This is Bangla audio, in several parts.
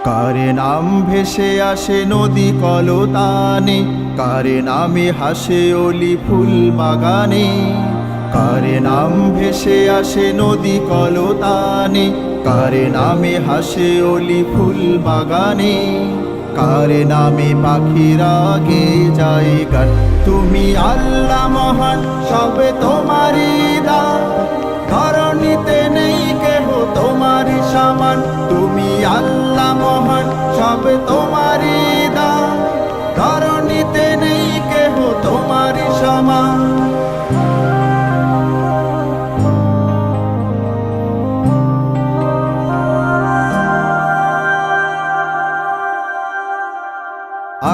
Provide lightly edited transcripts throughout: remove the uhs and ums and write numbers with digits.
কার নাম ভেসে আসে নদী কলতানে, কার নামে হাসে অলি ফুল বাগানে। কার নাম ভেসে আসে নদী কলতানে, কার নামে হাসে অলি ফুল বাগানে। কার নামে পাখিরা গে যায় গান, তুমি আল্লাহ মহান, সবে তোমারই দান। ধরণীতে নেই কেহ তোমারই সমান, তুমি আল্লাহ মহান, সবে তোমারই দান। ধরণীতে নেই কেহ তোমারই সমান।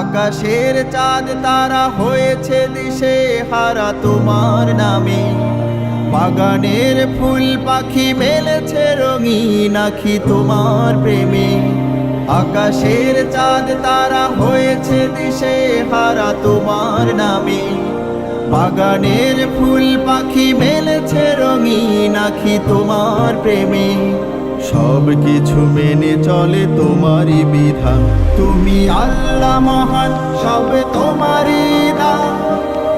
আকাশের চাঁদ তারা হয়েছে দিশে হারা তোমার নামে। বাগানের ফুল পাখি মেলেছে রঙিন আঁখি তোমার প্রেমে। আকাশের চাঁদ তারা হয়েছে দিশে হারা তোমার নামে। বাগানের ফুল পাখি মেলেছে রঙিন আঁখি তোমার প্রেমে। সব কিছু মেনে চলে তোমারই বিধান, তুমি আল্লাহ মহান, সবে তোমারই দান।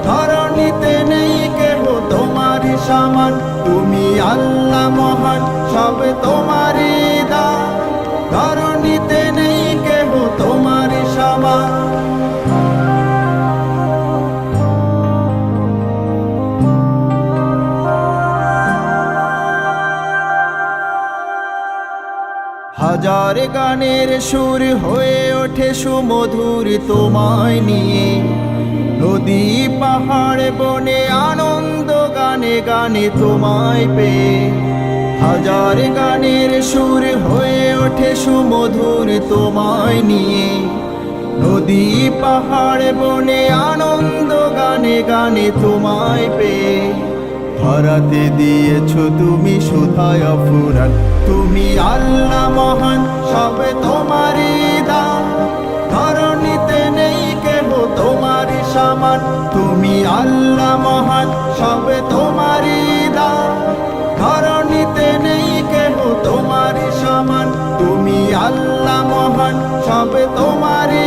ধরণীতে নেই কেহ তোমারই সমান, তুমি আল্লাহ মহান, সবে তোমারই দান। ধরণীতে নেই কেহ তোমারই সমান। হাজার গানের সুর হয়ে ওঠে সুমধুর তোমায় নিয়ে। নদী পাহাড় বনে আনন্দ গানে গানে তোমায় পেয়ে। হাজার গানের সুর হয়ে ওঠে সুমধুর তোমায় নিয়ে। নদী পাহাড় বনে আনন্দ গানে গানে তোমায় পেয়ে। ধরাতে দিয়েছ তুমি সুধায় ফুরান, তুমি আল্লাহ মহান, সবে তোমারই দান। ধরণীতে নেই কেহ তোমারই সমান, তুমি আল্লাহ মহান, সবে তোমারই দান। ধরণীতে নেই কেহ তোমারই সমান, তুমি আল্লাহ মহান, সবে তোমারই